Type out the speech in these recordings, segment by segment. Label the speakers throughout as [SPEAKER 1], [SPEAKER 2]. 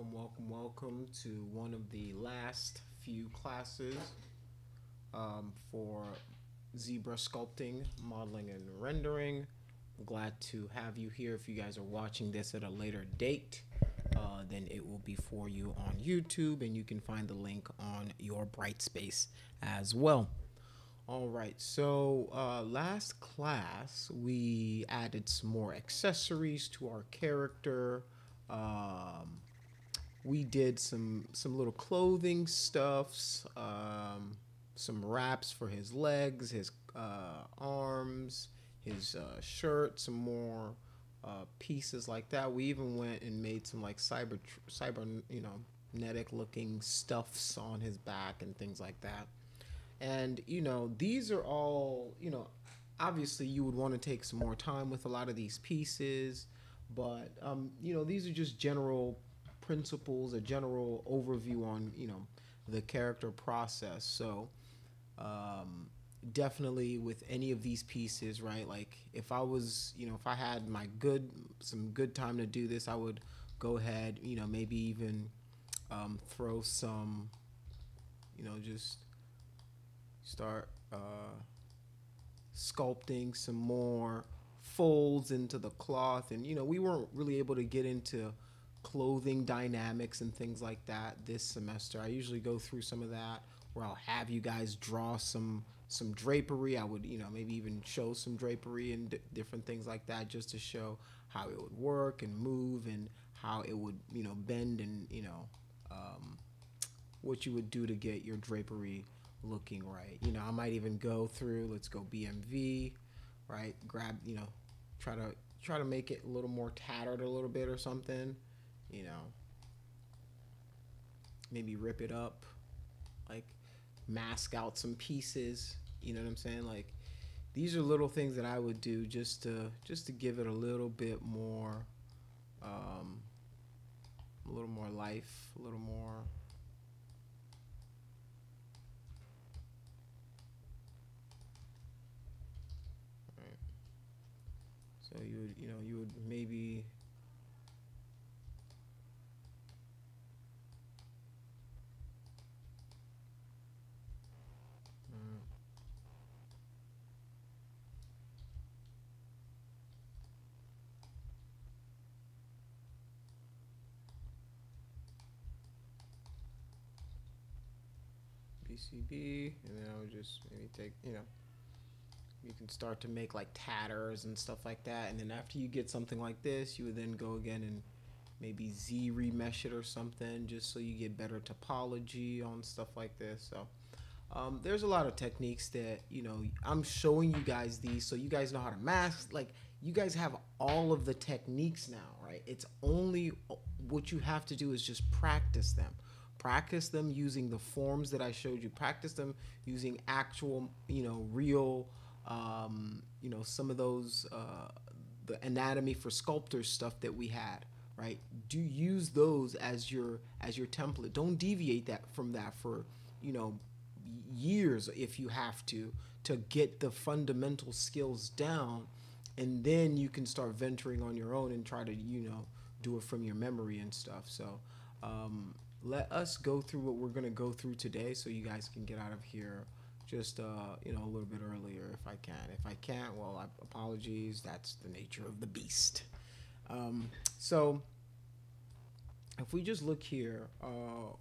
[SPEAKER 1] welcome to one of the last few classes for zebra sculpting, modeling, and rendering. I'm glad to have you here. If you guys are watching this at a later date, then it will be for you on YouTube, and you can find the link on your Brightspace as well. All right, so last class we added some more accessories to our character. We did some little clothing stuffs, some wraps for his legs, his arms, his shirt, some more pieces like that. We even went and made some like cyber netic looking stuffs on his back and things like that. And these are all obviously you would want to take some more time with a lot of these pieces, but these are just general principles, a general overview on the character process. So definitely with any of these pieces, right? Like if I was, if I had some good time to do this, I would go ahead, maybe even throw some, just start sculpting some more folds into the cloth. And we weren't really able to get into clothing dynamics and things like that this semester. I usually go through some of that where I'll have you guys draw some drapery. I would maybe even show some drapery and different things like that, just to show how it would work and move, and how it would bend, and what you would do to get your drapery looking right. I might even go through, let's go BMV, right? Grab, try to make it a little more tattered a little bit or something, maybe rip it up, like mask out some pieces, you know what I'm saying? Like these are little things that I would do just to give it a little bit more life, a little more. So you would maybe BCB, and then I would just maybe take, you can start to make like tatters and stuff like that. And then after you get something like this, you would then go again and maybe Z remesh it or something, just so you get better topology on stuff like this. So there's a lot of techniques that I'm showing you guys these so you guys know how to mask. Like you guys have all of the techniques now, right? It's only what you have to do is just practice them using the forms that I showed you, practice them using actual real some of those the anatomy for sculptors stuff that we had, right? Do use those as your template. Don't deviate from that for years if you have to get the fundamental skills down, and then you can start venturing on your own and try to do it from your memory and stuff. So let us go through what we're going to go through today, so you guys can get out of here just a little bit earlier if I can. If I can't, well, apologies. That's the nature of the beast. So if we just look here,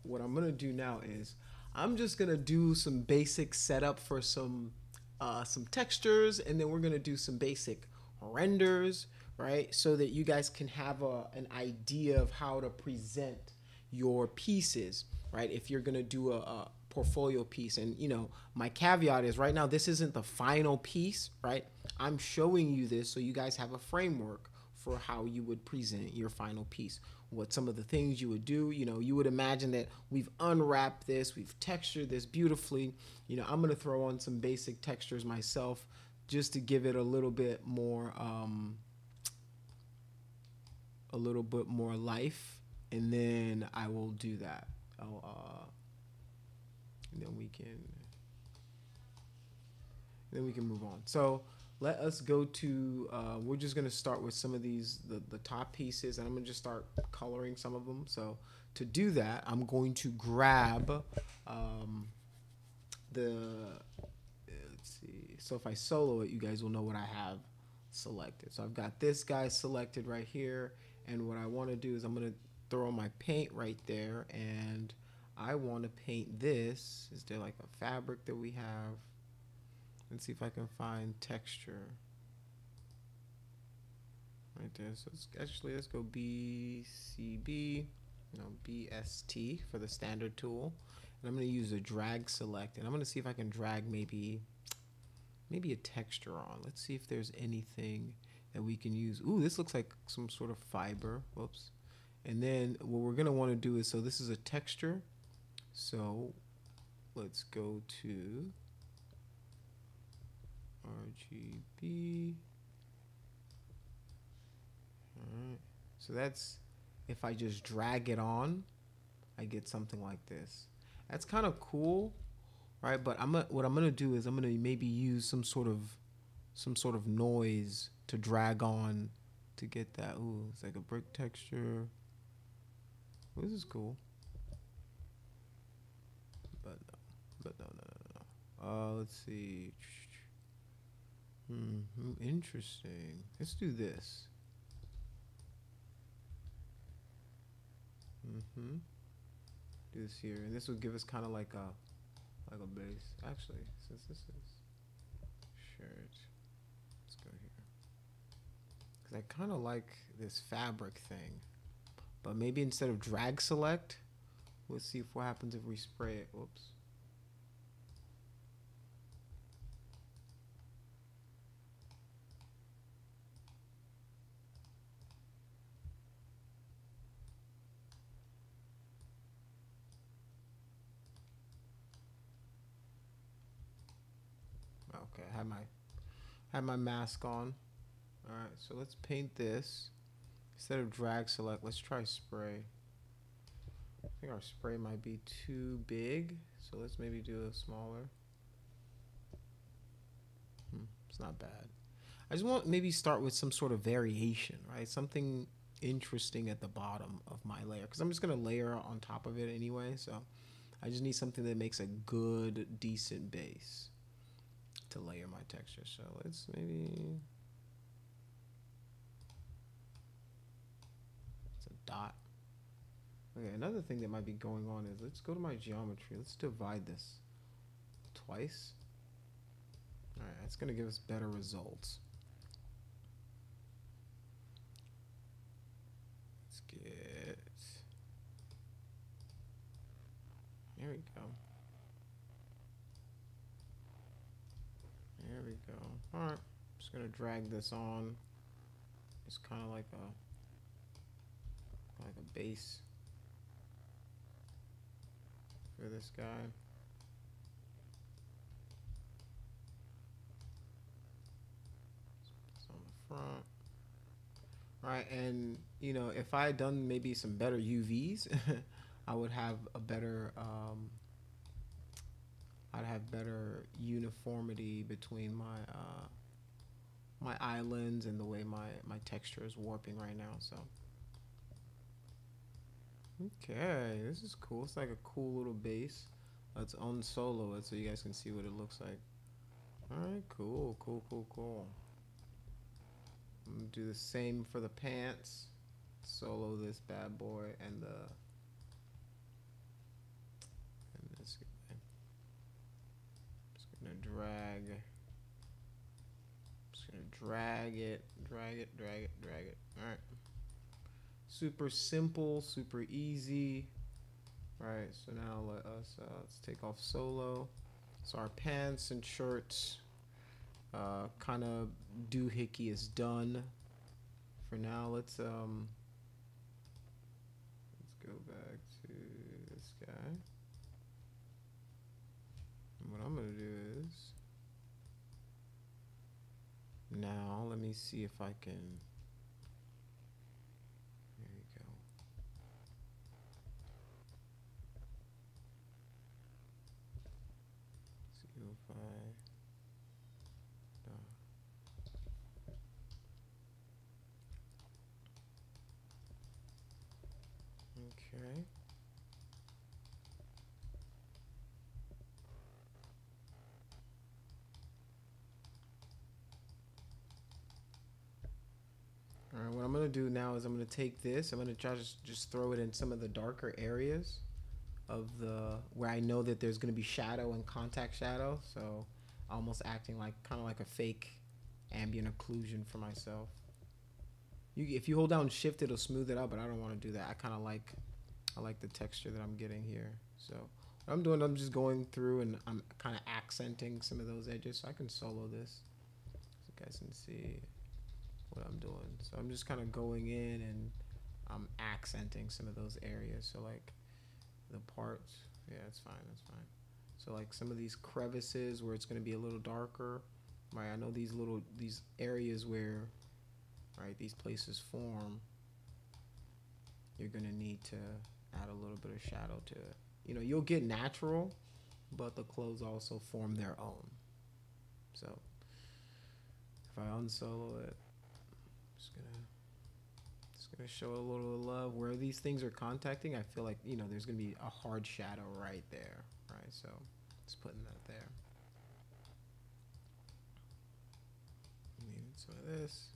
[SPEAKER 1] what I'm gonna do now is I'm just gonna do some basic setup for some textures, and then we're gonna do some basic renders, right? So that you guys can have an idea of how to present your pieces, right? If you're gonna do a portfolio piece. And my caveat is right now this isn't the final piece, right? I'm showing you this so you guys have a framework for how you would present your final piece, what some of the things you would do. You would imagine that we've unwrapped this, we've textured this beautifully. I'm gonna throw on some basic textures myself just to give it a little bit more life, and then I will do that. And then we can move on. So let us go to, we're just gonna start with some of these, the top pieces, and I'm gonna just start coloring some of them. So to do that, I'm going to grab the, let's see. So if I solo it, you guys will know what I have selected. So I've got this guy selected right here. And what I want to do is I'm going to throw my paint right there. And I want to paint this. Is there like a fabric that we have? Let's see if I can find texture. Right there. So let's go BCB, no, BST for the standard tool. And I'm going to use a drag select. And I'm going to see if I can drag maybe a texture on. Let's see if there's anything that we can use. Ooh, this looks like some sort of fiber. Whoops. And then what we're going to want to do is, so this is a texture. So let's go to RGB. All right. So that's, if I just drag it on, I get something like this. That's kind of cool, right? But what I'm gonna do is I'm gonna maybe use some sort of noise to drag on to get that. Ooh, it's like a brick texture. Well, this is cool. But no. Let's see. Interesting. Let's do this. Do this here, and this will give us kind of like a base. Actually, since this is shirt, let's go here. Cause I kind of like this fabric thing, but maybe instead of drag select, let's see what happens if we spray it. Whoops. Okay, I have my mask on. All right, so let's paint this. Instead of drag select, let's try spray. I think our spray might be too big, so let's maybe do a smaller. It's not bad. I just want maybe start with some sort of variation, right? Something interesting at the bottom of my layer, because I'm just gonna layer on top of it anyway. So I just need something that makes a good, decent base to layer my texture. So let's maybe, it's a dot. Okay, another thing that might be going on is, let's go to my geometry. Let's divide this twice. All right, that's gonna give us better results. Let's get, there we go. There we go. All right, just gonna drag this on. It's kind of like a base for this guy. It's on the front. All right, and you know, if I had done maybe some better UVs, I would have a better I'd have better uniformity between my my islands and the way my texture is warping right now. So okay, this is cool. It's like a cool little base. Let's unsolo it so you guys can see what it looks like. All right, cool. I'm gonna do the same for the pants. Solo this bad boy and this guy. Just gonna drag. Just gonna drag it. All right. Super simple, super easy. All right. So now let's take off solo. So our pants and shirts, kind of doohickey is done. For now, let's go back to this guy. And what I'm gonna do is, now let me see if I can. There we go. See if I. Okay. do now is I'm gonna take this. I'm gonna try to just throw it in some of the darker areas of the where I know that there's gonna be shadow and contact shadow. So almost acting like kind of like a fake ambient occlusion for myself. If you hold down shift, it'll smooth it out, but I don't want to do that. I like the texture that I'm getting here. So what I'm doing, I'm just going through and I'm kind of accenting some of those edges so I can solo this. So you guys can see what I'm doing. So I'm just kind of going in and I'm accenting some of those areas. So like the parts, yeah, that's fine, that's fine. So like some of these crevices where it's going to be a little darker, right? I know these areas where, right, these places form, you're going to need to add a little bit of shadow to it. You know, you'll get natural, but the clothes also form their own. So if I unsolo it, just gonna show a little love where these things are contacting. I feel like, you know, there's gonna be a hard shadow right there, right? So just putting that there. Need some of this.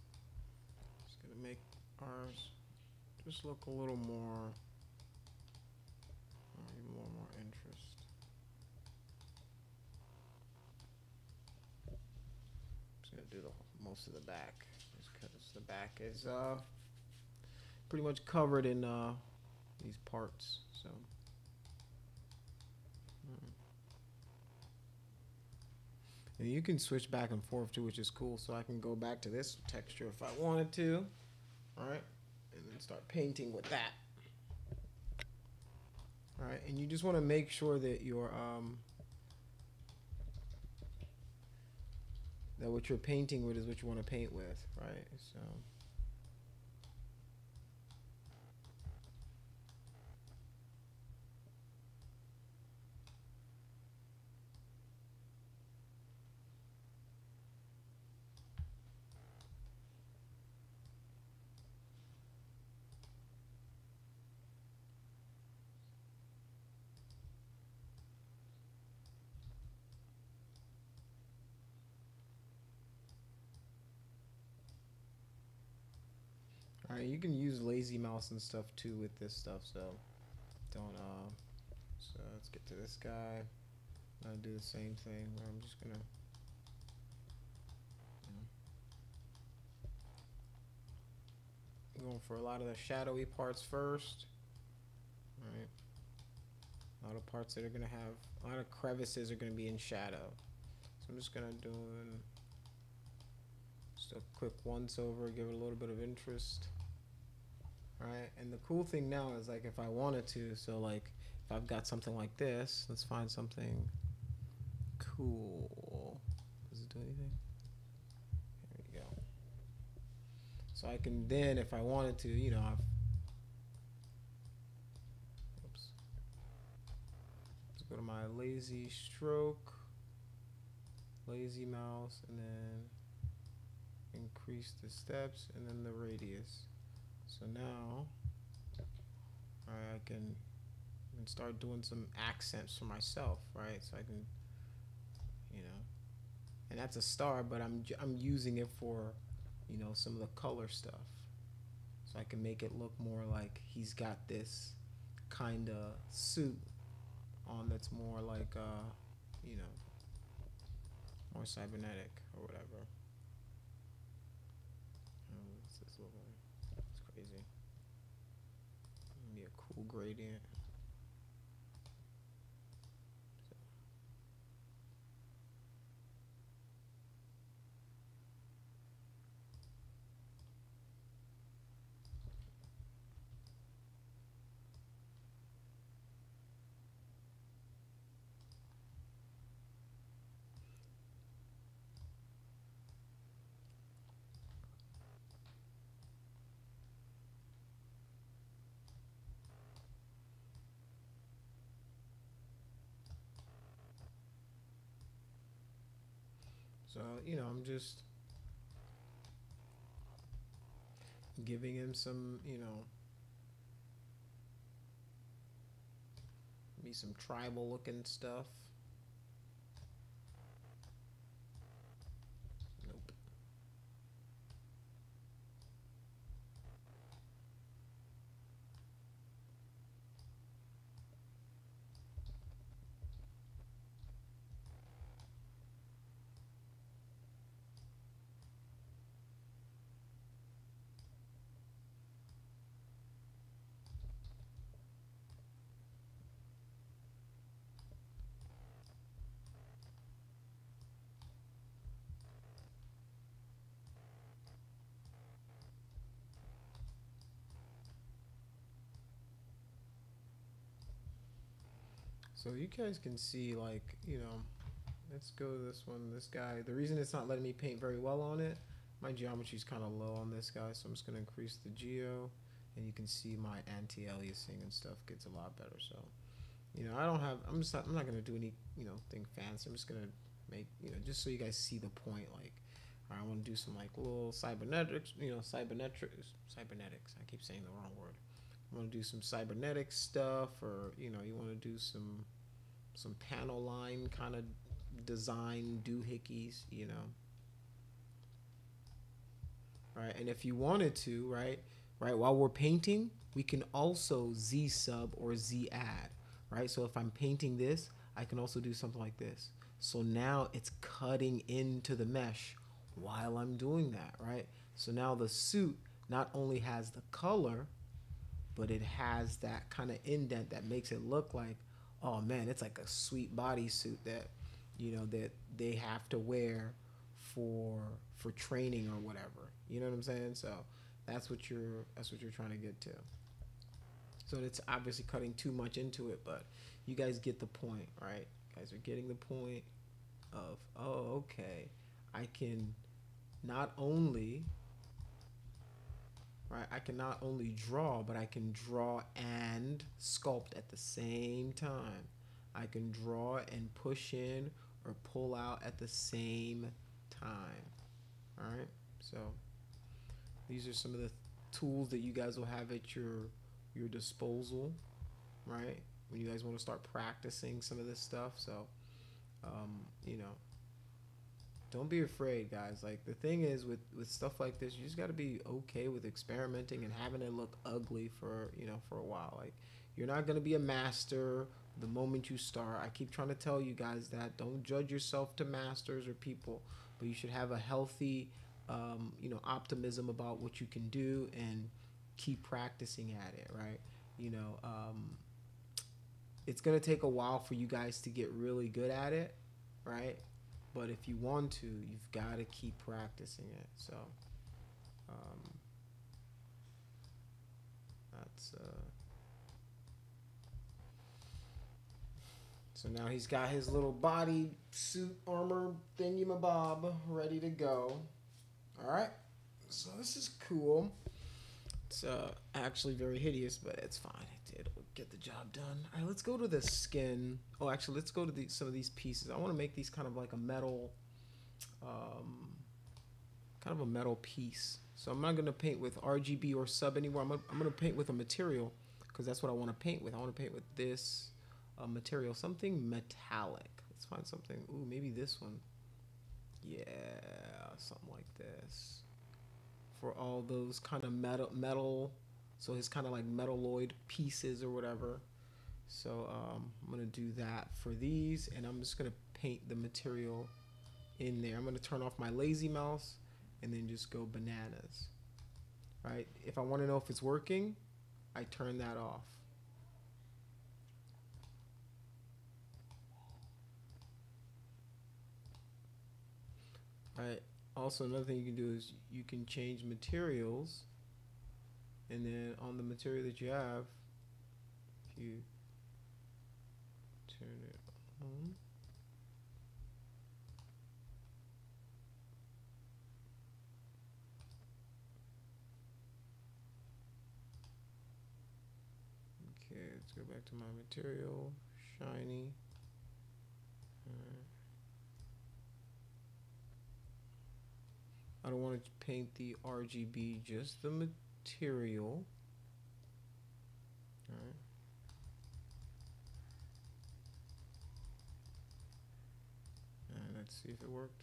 [SPEAKER 1] Just gonna make ours just look a little more, more interest. Just gonna do most of the back, just because the back is pretty much covered in these parts. So and you can switch back and forth too, which is cool. So I can go back to this texture if I wanted to, all right, and then start painting with that. All right, and you just want to make sure that your that what you're painting with is what you want to paint with, right? So all right, you can use lazy mouse and stuff too with this stuff, so don't so let's get to this guy. I'll do the same thing where I'm just gonna going for a lot of the shadowy parts first. All right, a lot of parts that are gonna have a lot of crevices are gonna be in shadow. So I'm just gonna do just a quick once over, give it a little bit of interest. All right, and the cool thing now is like if I wanted to, so like if I've got something like this, let's find something cool. Does it do anything? There we go. So I can then, if I wanted to, you know, let's go to my lazy stroke, lazy mouse, and then increase the steps and then the radius. So now I can start doing some accents for myself, right? So I can, you know, and that's a star, but I'm using it for, you know, some of the color stuff. So I can make it look more like he's got this kind of suit on that's more like, you know, more cybernetic or whatever. What's this look like? It's crazy. Maybe a cool gradient. So, you know, I'm just giving him some, you know, maybe some tribal looking stuff. Nope. So you guys can see, like, let's go to this one. This guy, the reason it's not letting me paint very well on it, my geometry is kind of low on this guy, so I'm just going to increase the geo, and you can see my anti-aliasing and stuff gets a lot better. So, I don't have, I'm not going to do any, thing fancy. I'm just going to make, just so you guys see the point, like, all right, I want to do some, like, little cybernetics, cybernetics. I keep saying the wrong word. I want to do some cybernetic stuff, or, you want to do some panel line kind of design doohickeys, right? And if you wanted to, right, while we're painting, we can also Z sub or Z add, right? So if I'm painting this, I can also do something like this. So now it's cutting into the mesh while I'm doing that, right? So now the suit not only has the color, but it has that kind of indent that makes it look like, oh man, it's like a sweet bodysuit that, that they have to wear for training or whatever. You know what I'm saying? So that's what you're trying to get to. So it's obviously cutting too much into it, but you guys get the point, right? You guys are getting the point of, oh, okay, I can not only, right, I can not only draw, but I can draw and sculpt at the same time. I can draw and push in or pull out at the same time. All right, so these are some of the tools that you guys will have at your disposal, right? When you guys want to start practicing some of this stuff. So, don't be afraid, guys. Like, the thing is with stuff like this, you just got to be okay with experimenting and having it look ugly for a while. Like, you're not going to be a master the moment you start. I keep trying to tell you guys that don't judge yourself to masters or people, but you should have a healthy optimism about what you can do and keep practicing at it, right? It's going to take a while for you guys to get really good at it, right? But if you want to, you've got to keep practicing it. So that's so now he's got his little body suit armor thingy-mabob ready to go. All right, so this is cool. It's actually very hideous, but it's fine. It'll get the job done. All right, let's go to the skin. Oh, actually, let's go to some of these pieces. I want to make these kind of like a metal, kind of a metal piece. So I'm not going to paint with RGB or sub anymore. I'm going to paint with a material because that's what I want to paint with. I want to paint with this material, something metallic. Let's find something. Ooh, maybe this one. Yeah, something like this. For all those kind of metal, so his kind of like metalloid pieces or whatever. So I'm gonna do that for these, and I'm just gonna paint the material in there. I'm gonna turn off my lazy mouse and then just go bananas. Right? If I want to know if it's working, I turn that off. Right. Also, another thing you can do is you can change materials, and then on the material that you have, if you turn it on, okay, let's go back to my material, shiny. I don't want to paint the RGB, just the material. All right. And let's see if it worked.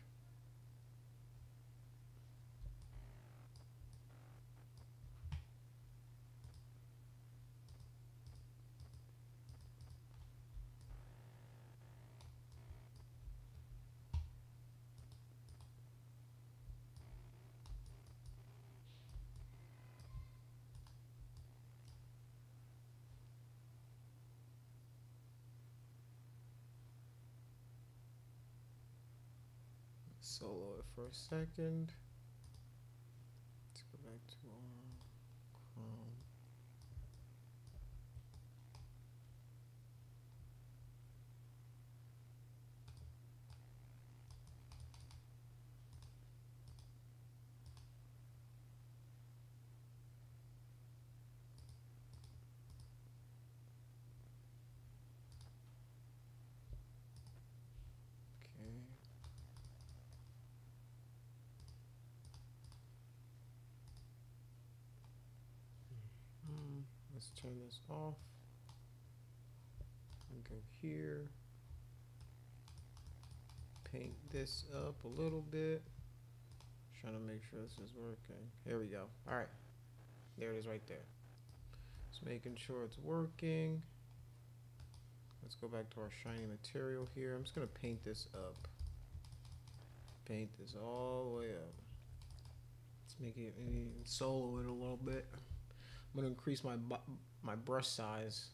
[SPEAKER 1] Solo it for a second. Let's go back to our Chrome. Let's turn this off and go here. Paint this up a little bit. Trying to make sure this is working. Here we go. All right, there it is right there. Just making sure it's working. Let's go back to our shiny material here. I'm just gonna paint this up. Paint this all the way up. Let's make it maybe solo it a little bit. I'm gonna increase my brush size.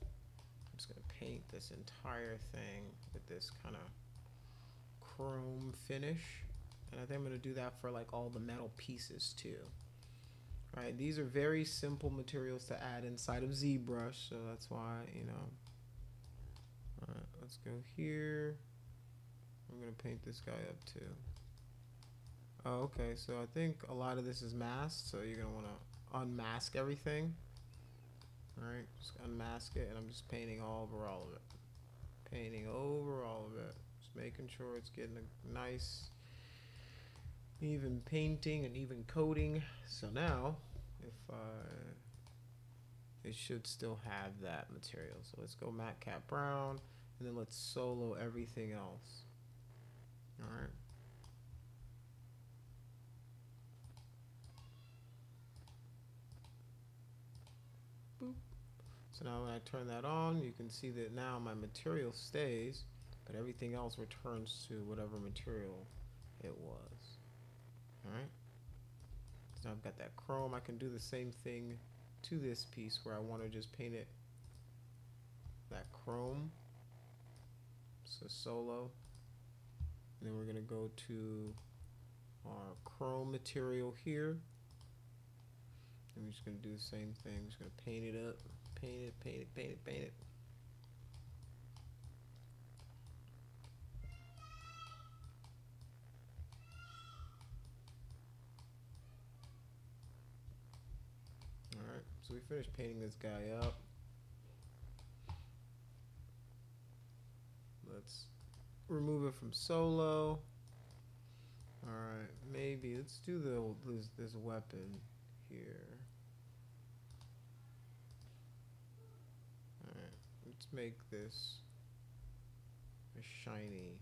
[SPEAKER 1] I'm just gonna paint this entire thing with this kind of chrome finish, and I think I'm gonna do that for like all the metal pieces too. All right, these are very simple materials to add inside of ZBrush, so that's why, you know. All right, let's go here. I'm gonna paint this guy up too. Oh, okay, so I think a lot of this is masked, so you're gonna wanna unmask everything. All right, just unmask it, and I'm just painting over all of it. Painting over all of it. Just making sure it's getting a nice even painting and even coating. So now, if it should still have that material. So let's go matte cat brown, and then let's solo everything else. All right. Boop. So now when I turn that on, you can see that now my material stays, but everything else returns to whatever material it was. All right. So now I've got that chrome. I can do the same thing to this piece where I want to just paint it that chrome. So solo. And then we're going to go to our chrome material here. And we're just going to do the same thing. We're just going to paint it up. Paint it, paint it, paint it, paint it. Alright, so we finished painting this guy up. Let's remove it from solo. Alright, maybe let's do this weapon here. Alright, let's make this a shiny.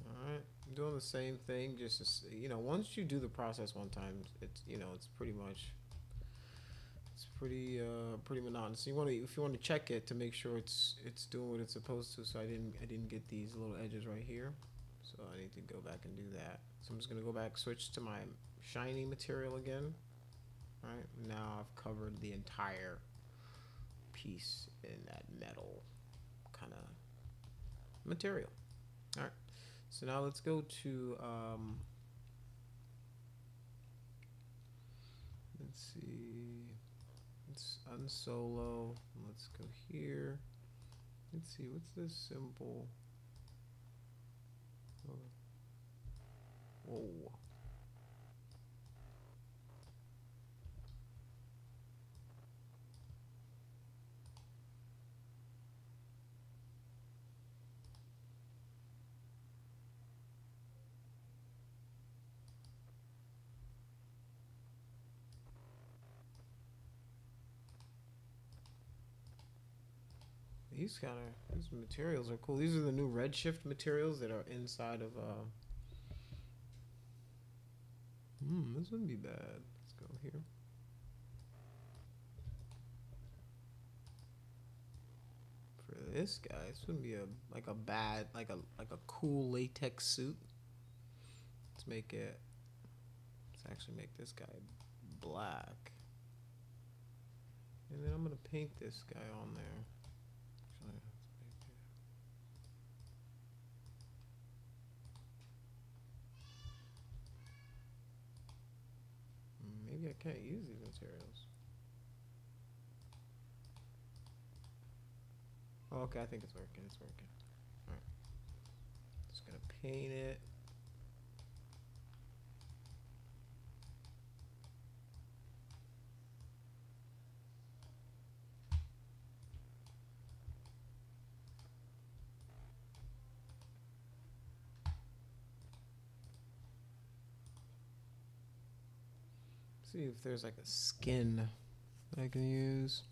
[SPEAKER 1] Alright, I'm doing the same thing, just to, you know, once you do the process one time, it's, you know, it's pretty much, it's pretty monotonous. You want to, if you want to check it to make sure it's doing what it's supposed to. So I didn't get these little edges right here, so I need to go back and do that. So I'm just gonna go back, switch to my shiny material again. All right, now I've covered the entire piece in that metal kind of material. All right, so now let's go to let's see, let's unsolo. Let's go here. Let's see, what's this symbol? Whoa. These materials are cool. These are the new Redshift materials that are inside of this wouldn't be bad. Let's go here. For this guy, this wouldn't be like a cool latex suit. Let's actually make this guy black. And then I'm gonna paint this guy on there. Maybe I can't use these materials. Oh, okay, I think it's working. It's working. All right. Just gonna paint it. See if there's like a skin that I can use.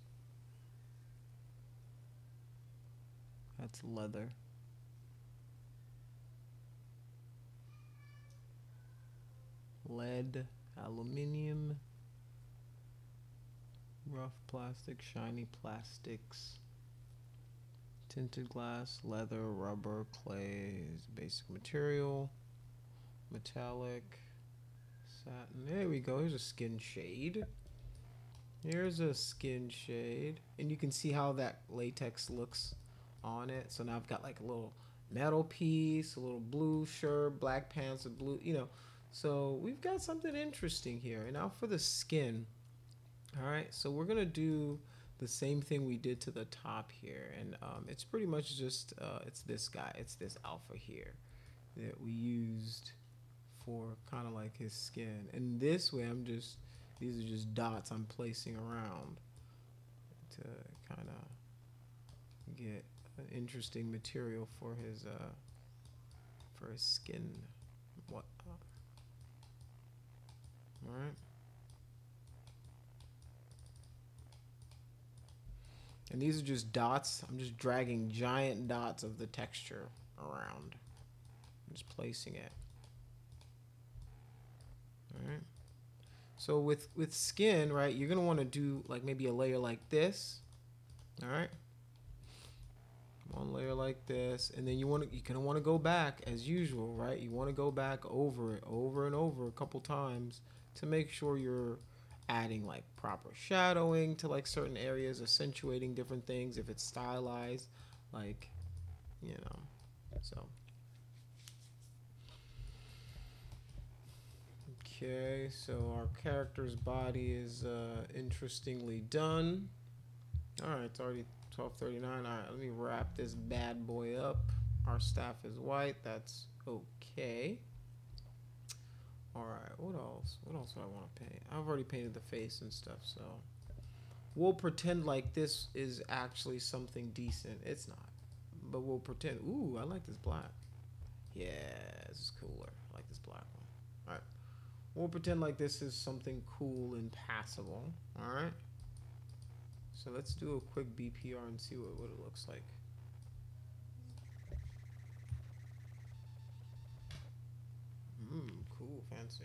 [SPEAKER 1] That's leather. Lead, aluminum, rough plastic, shiny plastics, tinted glass, leather, rubber, clay is basic material, metallic, satin. There we go. Here's a skin shade. Here's a skin shade. And you can see how that latex looks on it. So now I've got like a little metal piece, a little blue shirt, black pants, a blue, you know. So we've got something interesting here. And now for the skin. All right, so we're going to do the same thing we did to the top here. And it's pretty much just, it's this guy. It's this alpha here that we used for kind of like his skin. And this way these are just dots I'm placing around to kind of get an interesting material for his skin. What? All right. And these are just dots. I'm just dragging giant dots of the texture around. I'm just placing it. All right. So with skin, right, you're going to want to do like maybe a layer like this. All right. One layer like this, and then you're gonna want to go back as usual, right? You want to go back over it over and over a couple times to make sure you're adding like proper shadowing to like certain areas, accentuating different things if it's stylized, like, you know. So okay, so our character's body is interestingly done. All right, it's already 12:39. All right, let me wrap this bad boy up. Our staff is white. That's okay. All right, what else? What else do I want to paint? I've already painted the face and stuff, so we'll pretend like this is actually something decent. It's not, but we'll pretend. Ooh, I like this black. Yeah, this is cooler. I like this black one. All right, we'll pretend like this is something cool and passable. All right. So let's do a quick BPR and see what it looks like. Cool, fancy.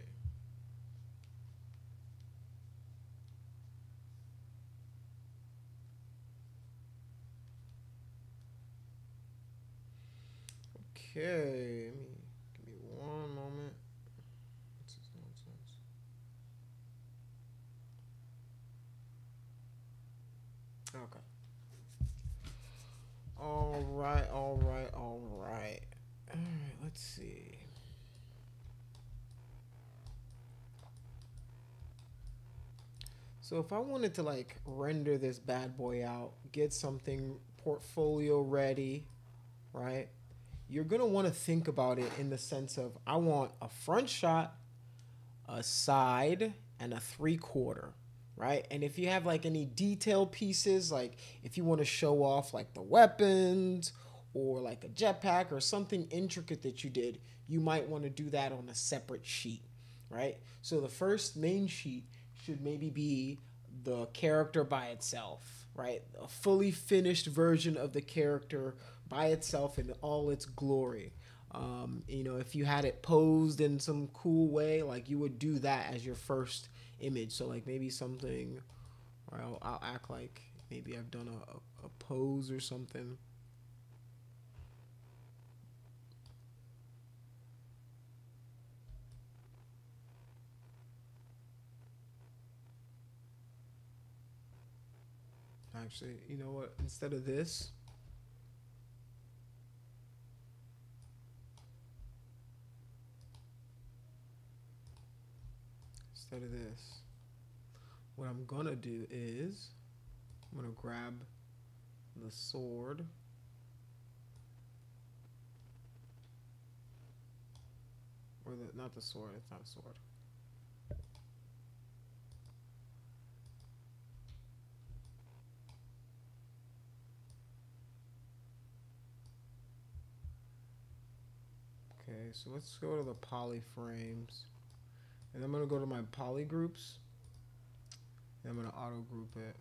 [SPEAKER 1] Okay, give me one moment. What's this nonsense? Okay. All right. All right, let's see. So if I wanted to like render this bad boy out, get something portfolio ready, right? You're going to want to think about it in the sense of I want a front shot, a side, and a 3/4, right? And if you have like any detail pieces, like if you want to show off like the weapons or like a jetpack or something intricate that you did, you might want to do that on a separate sheet, right? So the first main sheet should maybe be the character by itself, right? A fully finished version of the character by itself in all its glory. You know, if you had it posed in some cool way, like you would do that as your first image. So like maybe something, or I'll act like maybe I've done a pose or something. Actually, you know what? Instead of this, what I'm gonna do is I'm gonna grab the sword. Or not the sword, it's not a sword. Okay, so let's go to the poly frames. And I'm gonna go to my poly groups. I'm going to auto group it.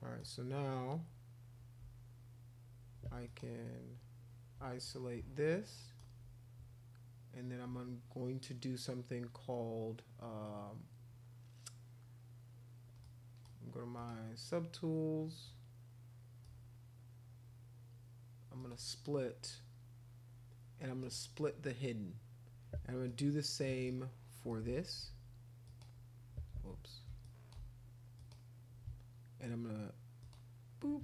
[SPEAKER 1] All right, so now I can isolate this, and then I'm going to do something called go to my subtools. I'm going to split, and I'm going to split the hidden. And I'm going to do the same for this. Whoops. And I'm going to boop,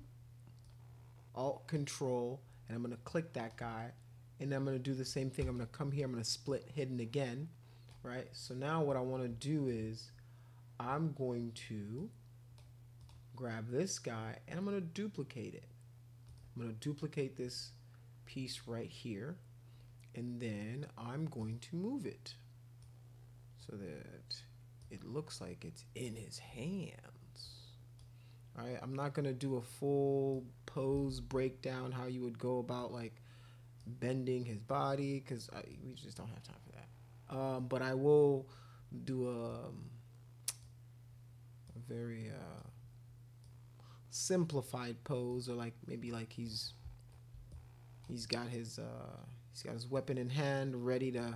[SPEAKER 1] Alt Control, and I'm going to click that guy. And I'm going to do the same thing. I'm going to come here. I'm going to split hidden again. Right? So now what I want to do is I'm going to grab this guy, and I'm going to duplicate it. I'm going to duplicate this piece right here, and then I'm going to move it so that it looks like it's in his hands. All right, I'm not going to do a full pose breakdown how you would go about like bending his body, because we just don't have time for that. But I will do a very simplified pose, or like maybe like he's got his weapon in hand, ready to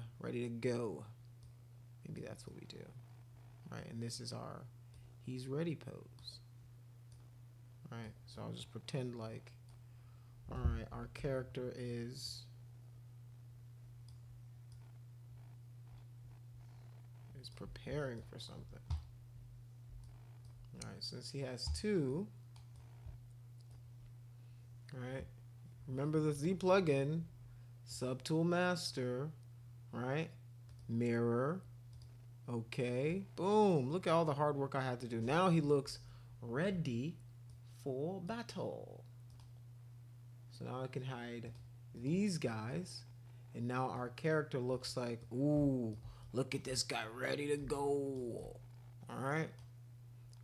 [SPEAKER 1] go. Maybe that's what we do. All right, and this is our he's ready pose. All right, so I'll just pretend like, all right, our character is preparing for something. All right, since he has two, all right, remember the Z plugin, Subtool Master, right? Mirror, okay, boom, look at all the hard work I had to do. Now he looks ready for battle. So now I can hide these guys, and now our character looks like, ooh, look at this guy ready to go. All right.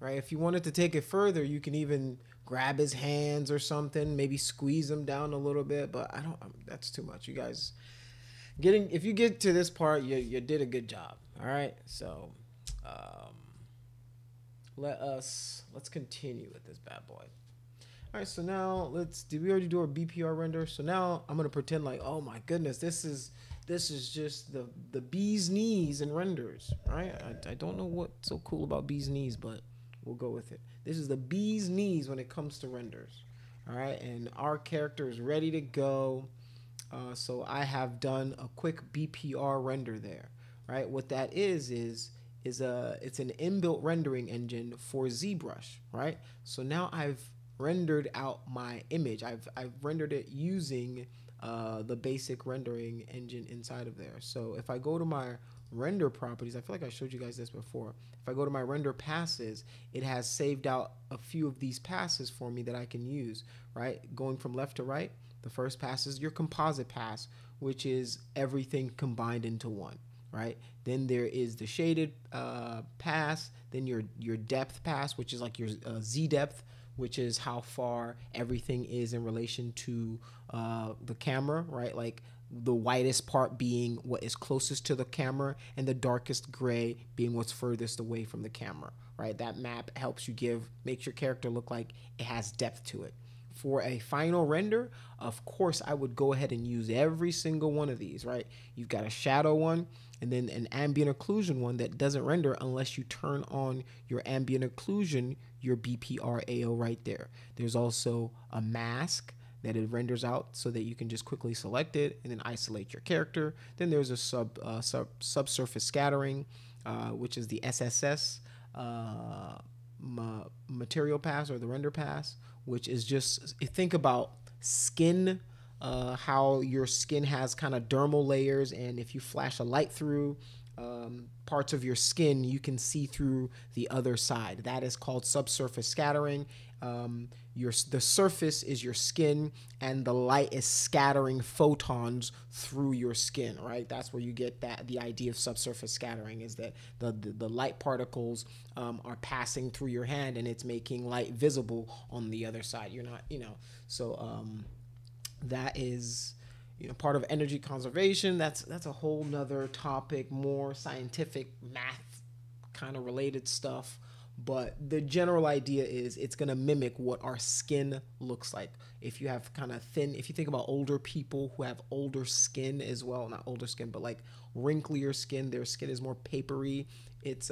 [SPEAKER 1] Right. If you wanted to take it further, you can even grab his hands or something, maybe squeeze him down a little bit, but I don't, that's too much. You guys if you get to this part, you did a good job. All right. So, let's continue with this bad boy. All right, so now did we already do our BPR render? So now I'm gonna pretend like, oh my goodness, this is just the bee's knees in renders, right? I don't know what's so cool about bee's knees, but we'll go with it. This is the bee's knees when it comes to renders, all right? And our character is ready to go. So I have done a quick BPR render there, right? What that is it's an inbuilt rendering engine for ZBrush, right? So now I've rendered out my image. I've rendered it using the basic rendering engine inside of there. So if I go to my render properties, I feel like I showed you guys this before. If I go to my render passes, it has saved out a few of these passes for me that I can use, right? Going from left to right, the first pass is your composite pass, which is everything combined into one, right? Then there is the shaded pass, then your depth pass, which is like your Z depth, which is how far everything is in relation to the camera, right? Like the whitest part being what is closest to the camera, and the darkest gray being what's furthest away from the camera, right? That map helps you makes your character look like it has depth to it. For a final render, of course, I would go ahead and use every single one of these, right? You've got a shadow one, and then an ambient occlusion one that doesn't render unless you turn on your ambient occlusion, your BPR AO right there. There's also a mask that it renders out so that you can just quickly select it and then isolate your character. Then there's a subsurface scattering, which is the SSS material pass, or the render pass, which is just, think about skin, how your skin has kind of dermal layers, and if you flash a light through parts of your skin, you can see through the other side. That is called subsurface scattering. The surface is your skin, and the light is scattering photons through your skin, right? That's where you get the idea of subsurface scattering, is that the light particles are passing through your hand, and it's making light visible on the other side. You're not, so that is, part of energy conservation. That's a whole nother topic, more scientific, math kind of related stuff. But the general idea is it's going to mimic what our skin looks like. If you have kind of thin, if you think about older people who have older skin as well, not older skin, but like wrinklier skin, their skin is more papery. It's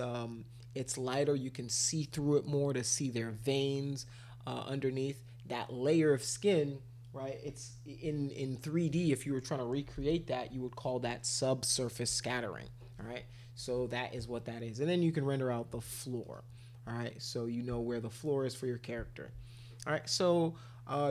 [SPEAKER 1] lighter. You can see through it more to see their veins underneath that layer of skin, right? It's in 3D. If you were trying to recreate that, you would call that subsurface scattering. All right. So that is what that is. And then you can render out the floor. All right. So you know where the floor is for your character. All right. So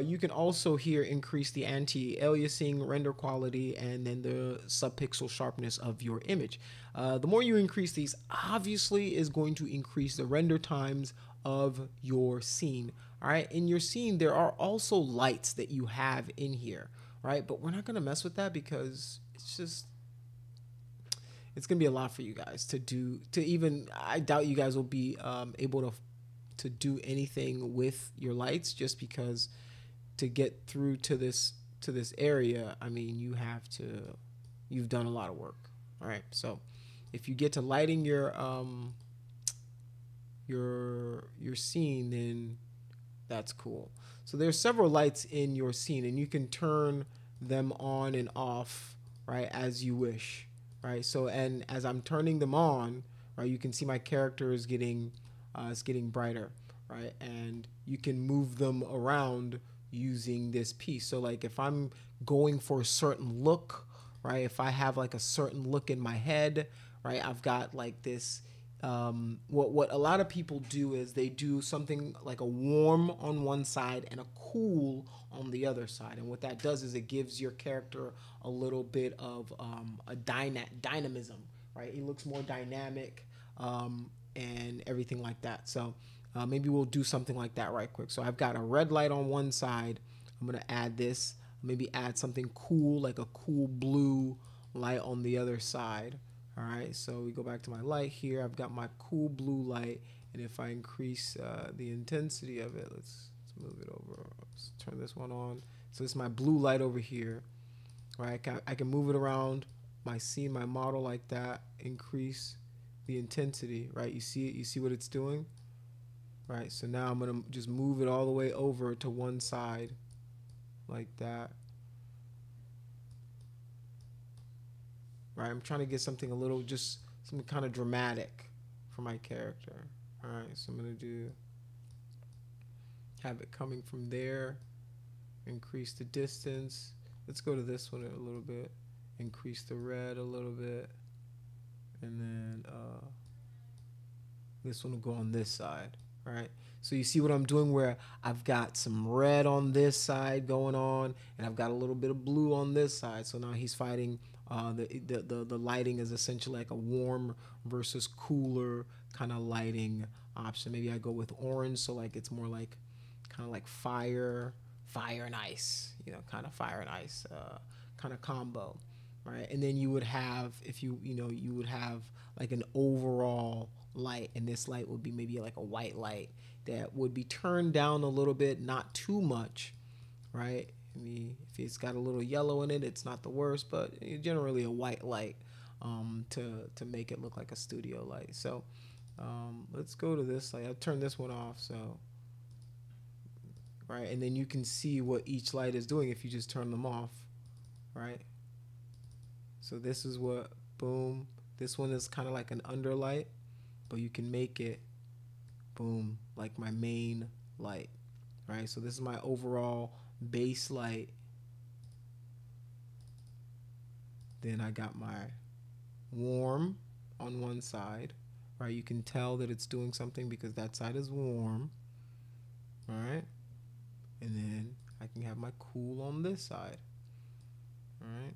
[SPEAKER 1] you can also here increase the anti-aliasing, render quality, and then the subpixel sharpness of your image. The more you increase these, obviously is going to increase the render times of your scene. All right. In your scene, there are also lights that you have in here. Right. But we're not going to mess with that because it's gonna be a lot for you guys to do. I doubt you guys will be able to do anything with your lights, just because to get through to this area, I mean, you've done a lot of work. All right, so if you get to lighting your scene, then that's cool. So there's several lights in your scene, and you can turn them on and off, right, as you wish. Right, so and as I'm turning them on, right, you can see my character is getting brighter, right, and you can move them around using this piece. So like if I'm going for a certain look, right, if I have like a certain look in my head, right, I've got like this. What a lot of people do is they do something like a warm on one side and a cool on the other side, and what that does is it gives your character a little bit of a dynamism, right? He looks more dynamic and everything like that. So maybe we'll do something like that right quick. So I've got a red light on one side. I'm gonna add this. Maybe add something cool, like a cool blue light on the other side. All right, so we go back to my light here. I've got my cool blue light, and if I increase the intensity of it, let's move it over. Let's turn this one on. So it's my blue light over here, right? I can move it around my scene, my model like that. Increase the intensity, right? You see it? You see what it's doing, right? So now I'm gonna just move it all the way over to one side, like that. Right, I'm trying to get something just something kind of dramatic for my character. All right, so I'm gonna have it coming from there, increase the distance. Let's go to this one a little bit, increase the red a little bit, and then this one will go on this side. All right, so you see what I'm doing where I've got some red on this side going on, and I've got a little bit of blue on this side. So now he's fighting. The lighting is essentially like a warm versus cooler kind of lighting option. Maybe I go with orange, so like it's more like kind of like fire and ice, kind of fire and ice kind of combo, right? And then you would have, if you would have like an overall light, and this light would be maybe like a white light that would be turned down a little bit, not too much, right? I mean, if it's got a little yellow in it, it's not the worst, but generally a white light to make it look like a studio light. So let's go to this light. I'll turn this one off. So, right, and then you can see what each light is doing if you just turn them off, right? So this is what, boom. This one is kind of like an underlight, but you can make it, boom, like my main light, right? So this is my overall base light. Then I got my warm on one side, right? You can tell that it's doing something because that side is warm, all right? And then I can have my cool on this side, all right?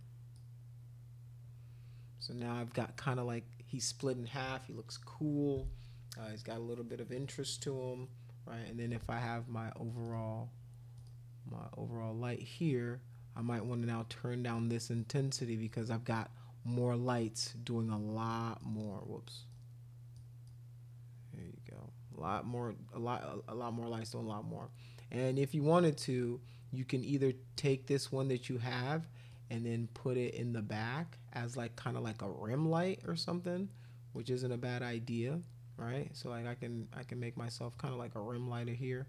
[SPEAKER 1] So now I've got kind of like, he's split in half. He looks cool. He's got a little bit of interest to him, right? And then if I have my overall light here, I might want to now turn down this intensity because I've got more lights doing a lot more. Whoops. There you go. A lot more lights doing a lot more. And if you wanted to, you can either take this one that you have and then put it in the back as like kind of like a rim light or something, which isn't a bad idea. right? So like I can make myself kind of like a rim lighter here.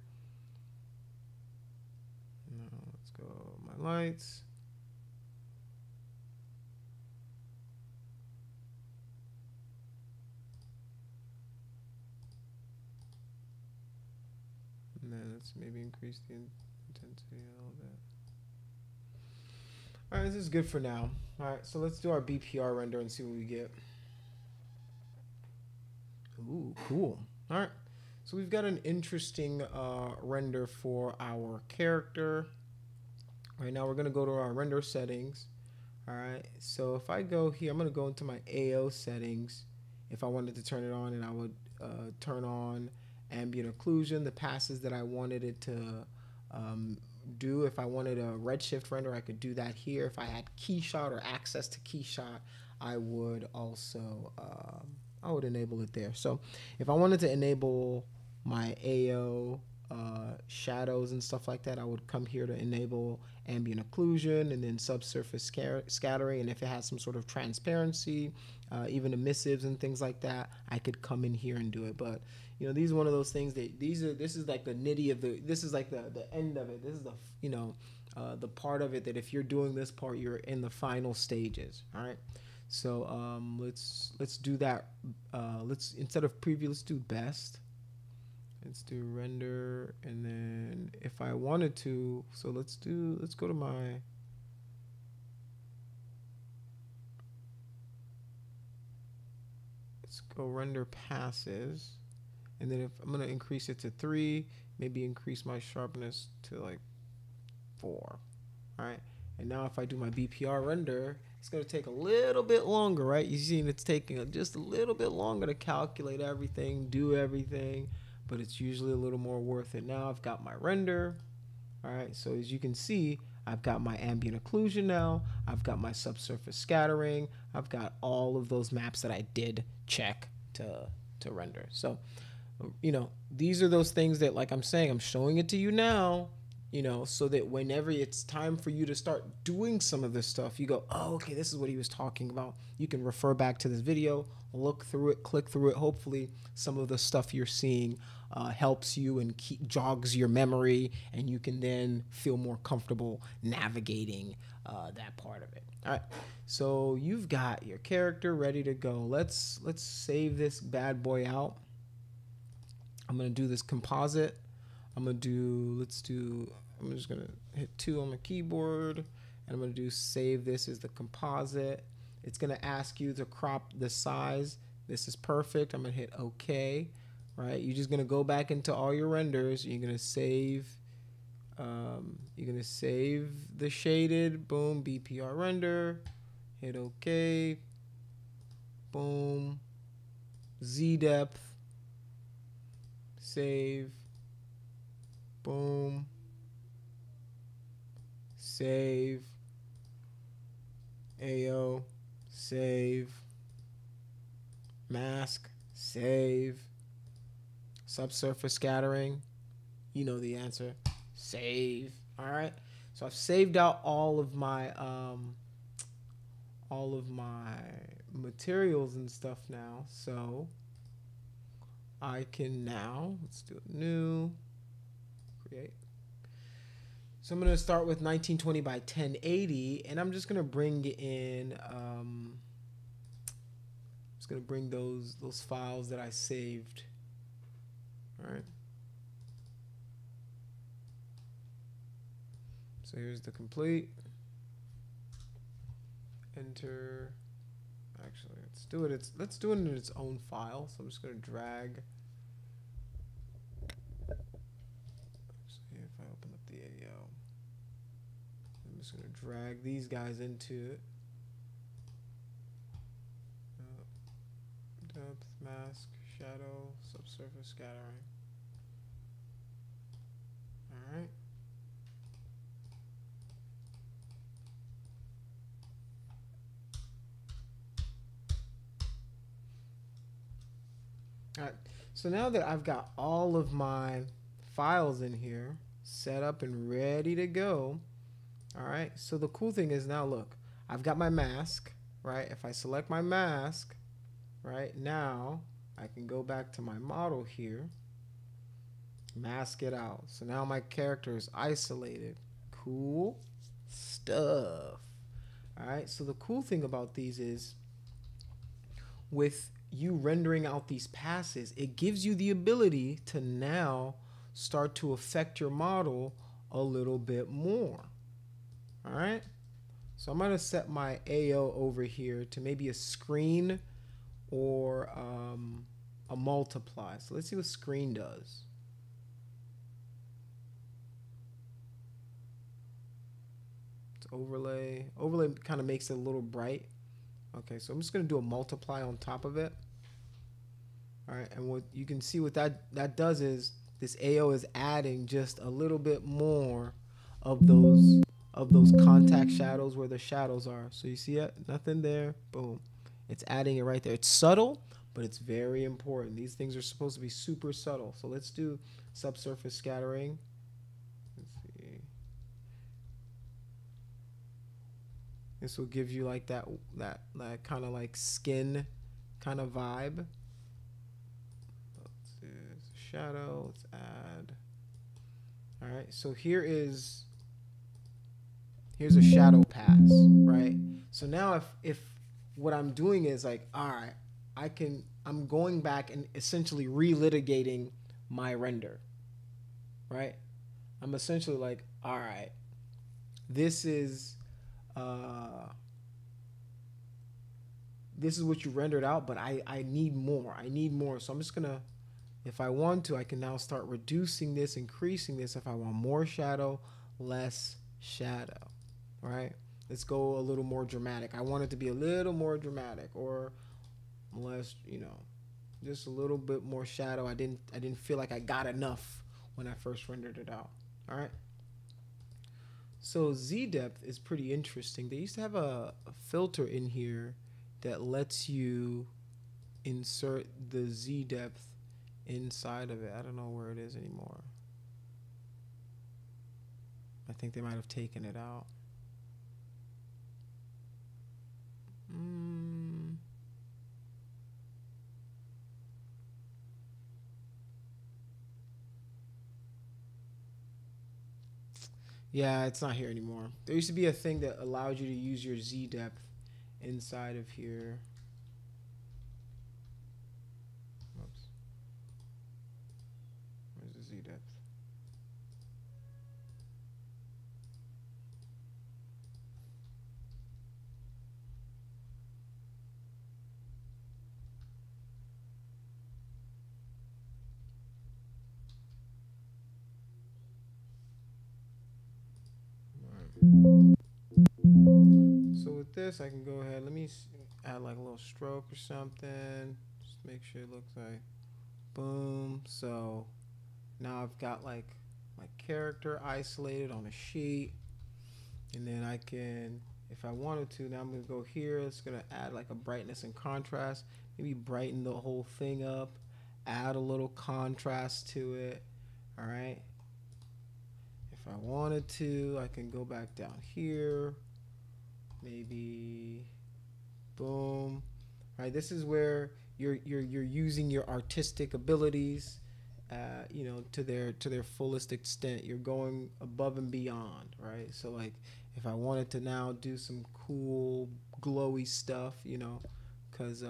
[SPEAKER 1] Now let's go my lights. And then let's maybe increase the intensity a little bit. All right, this is good for now. All right, so let's do our BPR render and see what we get. Ooh, cool. All right, so we've got an interesting render for our character. Right now we're gonna go to our render settings. All right, so if I go here, I'm gonna go into my AO settings. If I wanted to turn it on, and I would turn on ambient occlusion, the passes that I wanted it to do. If I wanted a redshift render, I could do that here. If I had keyshot or access to keyshot, I would also I would enable it there. So if I wanted to enable my AO shadows and stuff like that, I would come here to enable ambient occlusion and then subsurface scattering. And if it has some sort of transparency, even emissives and things like that, I could come in here and do it. But you know, these are one of those things that this is like the nitty of this is like the end of it. This is the, you know, the part of it that if you're doing this part, you're in the final stages. All right. So let's do that. Let's, instead of preview, let's do best. Let's do render, and then if I wanted to, so let's go to my, let's go render passes, and then if I'm gonna increase it to 3, maybe increase my sharpness to like 4. All right, and now if I do my BPR render, it's gonna take a little bit longer, right? You see, it's taking just a little bit longer to calculate everything, do everything, but it's usually a little more worth it. Now I've got my render. All right, so as you can see, I've got my ambient occlusion now. I've got my subsurface scattering. I've got all of those maps that I did check to render. So, you know, these are those things that, like I'm saying, I'm showing it to you now, you know, so that whenever it's time for you to start doing some of this stuff, you go, oh, okay, this is what he was talking about. You can refer back to this video, look through it, click through it. Hopefully some of the stuff you're seeing helps you and jogs your memory, and you can then feel more comfortable navigating that part of it. All right, so you've got your character ready to go. Let's save this bad boy out. I'm gonna do this composite. I'm just gonna hit 2 on my keyboard, and I'm gonna do save this as the composite. It's gonna ask you to crop the size. This is perfect. I'm gonna hit OK. Right? You're just gonna go back into all your renders. You're gonna save. The shaded. Boom. BPR render. Hit OK. Boom. Z depth. Save. Boom. Save. AO. Save. Mask. Save. Subsurface scattering. You know the answer. Save. All right. So I've saved out all of my materials and stuff now. So I can now, let's do it new. Create. So I'm going to start with 1920 by 1080, and I'm just going to bring in just going to bring those files that I saved. All right. So here's the complete. Enter. Actually, let's do it in its own file. So I'm just going to drag. See if I open up the AO. I'm just going to drag these guys into it. Depth, mask, shadow, subsurface scattering. All right. All right. So now that I've got all of my files in here set up and ready to go. All right. So the cool thing is now, look, I've got my mask, right? If I select my mask, right now, I can go back to my model here, mask it out. So now my character is isolated. Cool stuff. All right, so the cool thing about these is with you rendering out these passes, it gives you the ability to now start to affect your model a little bit more. All right, so I'm gonna set my AO over here to maybe a screen or a multiply. So let's see what screen does. It's overlay. Overlay kind of makes it a little bright. Okay, so I'm just gonna do a multiply on top of it. All right, and what you can see what that does is this AO is adding just a little bit more of those contact shadows where the shadows are. So you see it? Nothing there. Boom. It's adding it right there. It's subtle, but it's very important. These things are supposed to be super subtle. So let's do subsurface scattering. Let's see. This will give you like that kind of like skin kind of vibe. Let's see. It's a shadow. Let's add. All right. So here's a shadow pass, right? So now if what I'm doing is like, all right, I'm going back and essentially relitigating my render, right? I'm essentially like, all right, this is what you rendered out, but I need more. I need more. So I'm just gonna, if I want to, I can now start reducing this, increasing this. If I want more shadow, less shadow, right? Let's go a little more dramatic. I want it to be a little more dramatic, or less, just a little bit more shadow. I didn't feel like I got enough when I first rendered it out. All right. So Z depth is pretty interesting. They used to have a filter in here that lets you insert the Z depth inside of it. I don't know where it is anymore. I think they might have taken it out. Yeah, it's not here anymore. There used to be a thing that allowed you to use your Z depth inside of here. Oops. Where's the Z depth? So with this, I can go ahead. Let me add like a little stroke or something. Just make sure it looks like boom. So now I've got like my character isolated on a sheet, and then I can, if I wanted to, now I'm gonna go here. It's gonna add like a brightness and contrast. Maybe brighten the whole thing up. Add a little contrast to it. All right. If I wanted to, I can go back down here. Maybe boom. All right, this is where you're using your artistic abilities, to their fullest extent. You're going above and beyond, right? So like, if I wanted to now do some cool glowy stuff, because if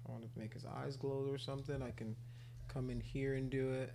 [SPEAKER 1] I wanted to make his eyes glow or something, I can come in here and do it.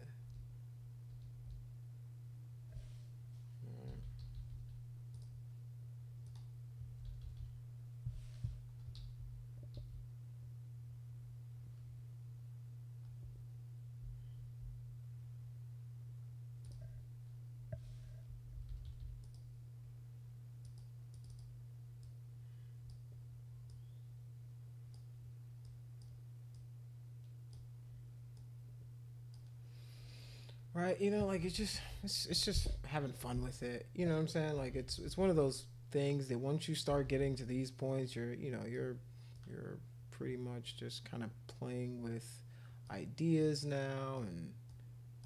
[SPEAKER 1] Right, like it's just having fun with it. You know what I'm saying? Like it's one of those things that once you start getting to these points, you're pretty much just kind of playing with ideas now, and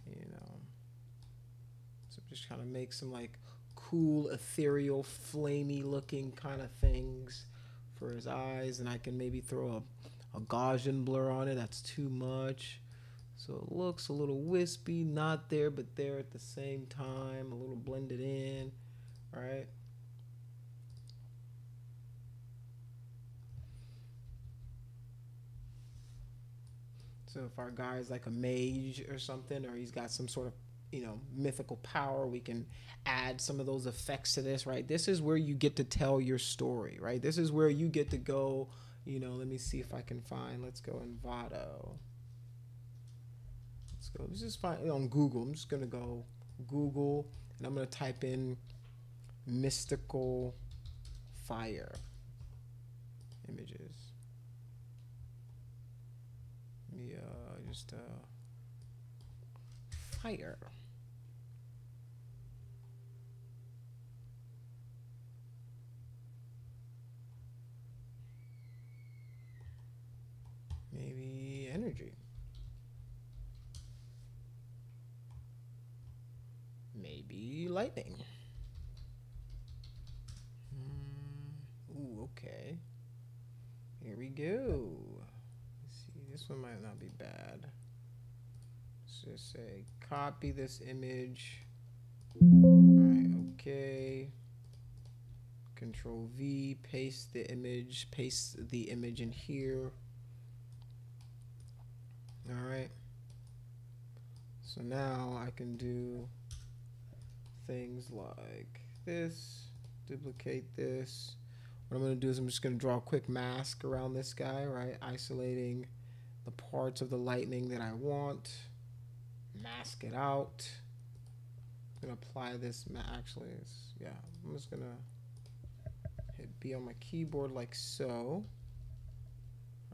[SPEAKER 1] you know Just kind of make some like cool, ethereal, flamey looking kind of things for his eyes. And I can maybe throw a Gaussian blur on it. That's too much. So it looks a little wispy, not there, but there at the same time. A little blended in, right? So if our guy is like a mage or something, or he's got some sort of, mythical power, we can add some of those effects to this, right? This is where you get to tell your story, right? This is where you get to go, let me see if I can find, let's go Envato. Let's go, let's just find on Google. I'm just going to go Google, and I'm going to type in mystical fire images. Let me just fire. Maybe energy. Maybe lightning. Ooh, okay. Here we go. Let's see, this one might not be bad. Let's just say copy this image. Alright, okay. Control V, paste the image in here. Alright. So now I can do things like this, duplicate this. What I'm going to do is I'm just going to draw a quick mask around this guy, right? Isolating the parts of the lightning that I want. Mask it out. I'm going to apply this. Actually, yeah, I'm just going to hit B on my keyboard like so.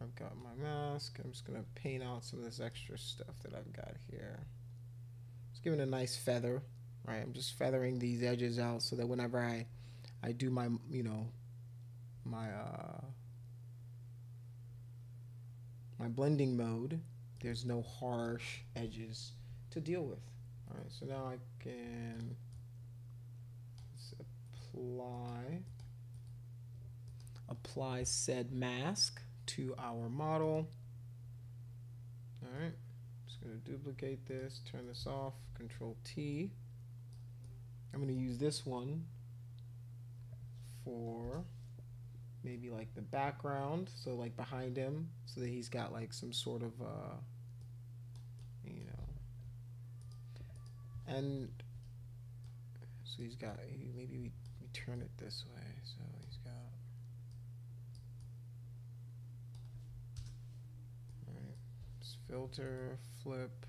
[SPEAKER 1] I've got my mask. I'm just going to paint out some of this extra stuff that I've got here. Just giving a nice feather, right? I'm just feathering these edges out so that whenever I do my, my blending mode, there's no harsh edges to deal with. All right, so now I can apply said mask to our model. All right, just gonna duplicate this, turn this off, Control T. I'm gonna use this one for maybe like the background, so like behind him, so that he's got like some sort of and so he's got, maybe we turn it this way, so he's got, all right, just filter, flip,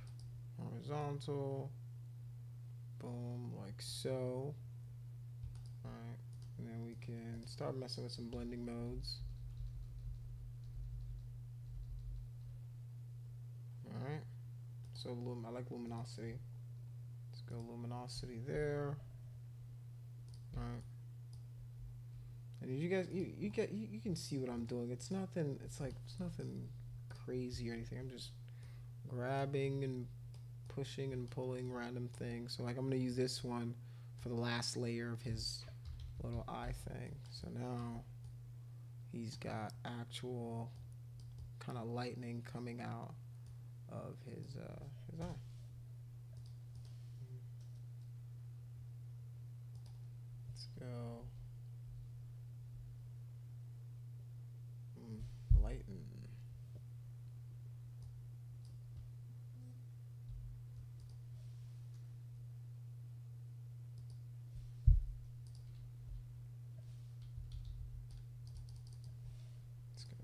[SPEAKER 1] horizontal, boom, like so. All right, and then we can start messing with some blending modes. All right, so I like luminosity. Let's go luminosity there. All right, and you guys, you can see what I'm doing. It's nothing. It's nothing crazy or anything. I'm just grabbing and pushing and pulling random things. So like I'm gonna use this one for the last layer of his little eye thing. So now he's got actual kind of lightning coming out of his eye. Let's go lighten.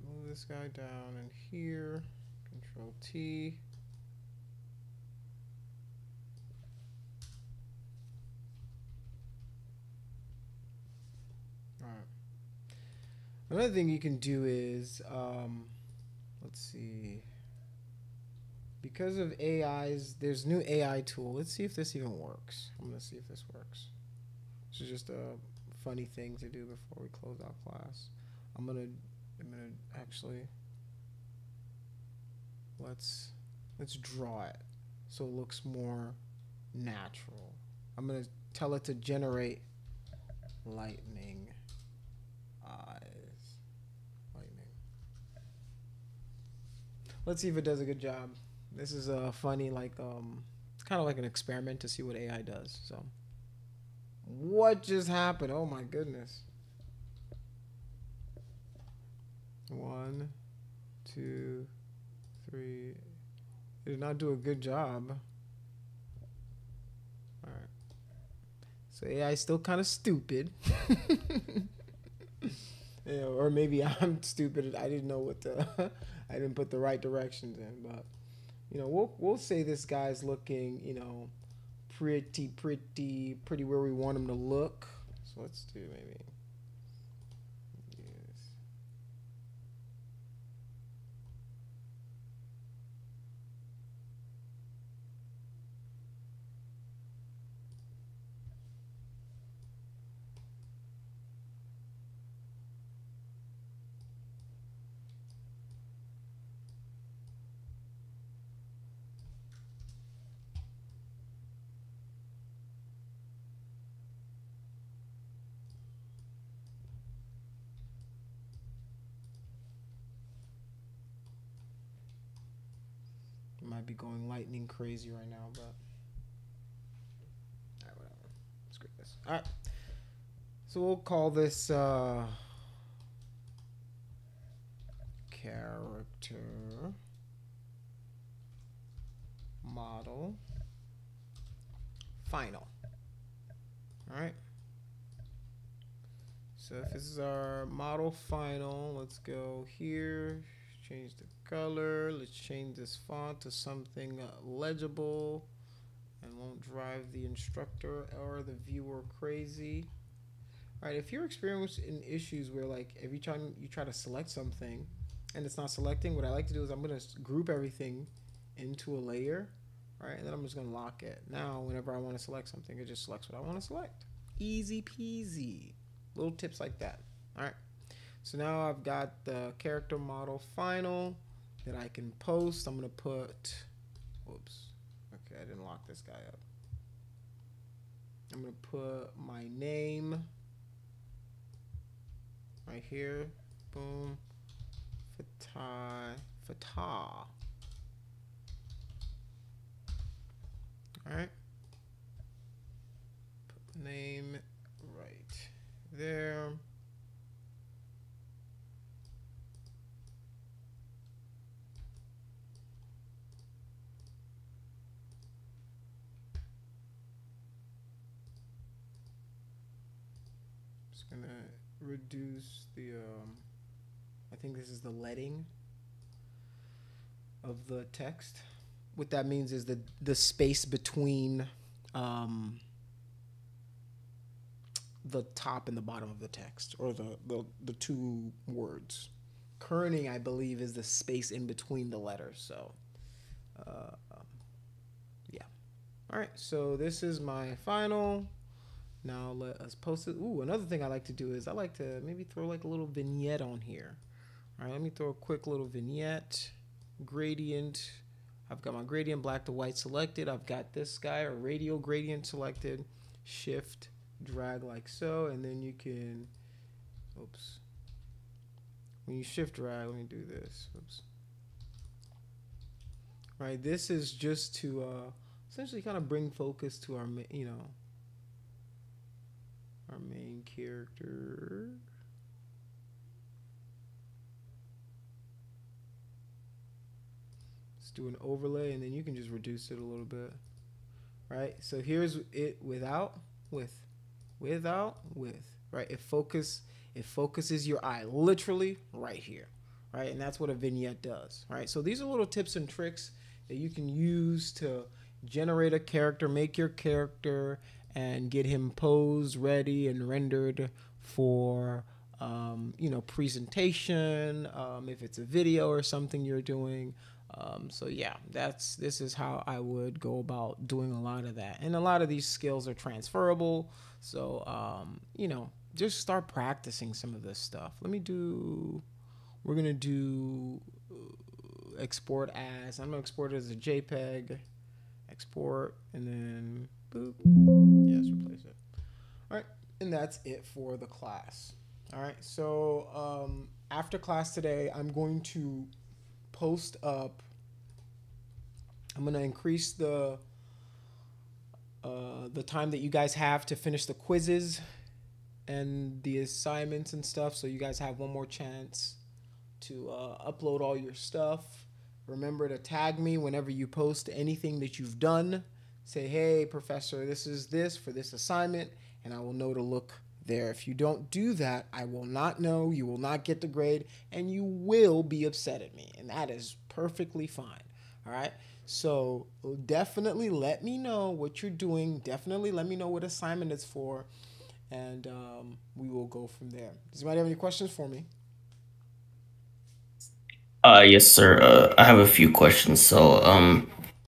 [SPEAKER 1] Move this guy down in here, Control T. All right. Another thing you can do is, let's see, because of AIs, there's new AI tool. Let's see if this even works. I'm gonna see if this works. This is just a funny thing to do before we close out class. I'm gonna actually, let's draw it so it looks more natural. I'm gonna tell it to generate lightning eyes. Lightning. Let's see if it does a good job. This is a funny, like, it's kind of like an experiment to see what AI does. So, what just happened? Oh my goodness. 1, 2, 3. It did not do a good job. All right. So AI is still kind of stupid. Yeah, or maybe I'm stupid. I didn't know what the I didn't put the right directions in, but we'll say this guy's looking, pretty where we want him to look. So let's do maybe yes. Might be going lightning crazy right now, but all right, whatever. Screw this. All right. So we'll call this character model final. All right. So if this is our model final, let's go here, change the color. Let's change this font to something legible and won't drive the instructor or the viewer crazy. All right, if you're experiencing issues where like every time you try to select something and it's not selecting, what I like to do is I'm going to group everything into a layer, right? And then I'm just going to lock it. Now, whenever I want to select something, it just selects what I want to select. Easy peasy. Little tips like that. All right. So now I've got the character model final that I can post. I'm going to put, whoops. Okay, I didn't lock this guy up. I'm going to put my name right here. Boom. Fatah. All right. Put name right there. Just gonna reduce the I think this is the leading of the text. What that means is the space between the top and the bottom of the text, or the two words. Kerning, I believe, is the space in between the letters. So, yeah. All right. So this is my final. Now let us post it. Ooh, another thing I like to do is I like to maybe throw like a little vignette on here. All right, let me throw a quick little vignette. Gradient. I've got my gradient black to white selected. I've got this guy, a radial gradient selected. Shift, drag like so, and then you can, oops. When you shift drag, let me do this. Oops. Right, this is just to essentially kind of bring focus to our, our main character. Let's do an overlay, and then you can just reduce it a little bit. Right, so here's it without, with. Right, it focuses your eye literally right here. Right, and that's what a vignette does. Right, so these are little tips and tricks that you can use to generate a character, make your character, and get him posed, ready, and rendered for presentation, if it's a video or something you're doing. So yeah, this is how I would go about doing a lot of that. And a lot of these skills are transferable. So, just start practicing some of this stuff. We're going to do export as, I'm going to export it as a JPEG, export, and then Boop. Yes, replace it. All right, and that's it for the class. All right, so after class today, I'm going to post up. I'm going to increase the time that you guys have to finish the quizzes and the assignments and stuff. So you guys have one more chance to upload all your stuff. Remember to tag me whenever you post anything that you've done. Say, hey, professor, this is this for this assignment, and I will know to look there. If you don't do that, I will not know. You will not get the grade, and you will be upset at me, and that is perfectly fine. All right? So definitely let me know what you're doing. Definitely let me know what assignment it's for, and we will go from there. Does anybody have any questions for me?
[SPEAKER 2] Yes, sir. I have a few questions. So,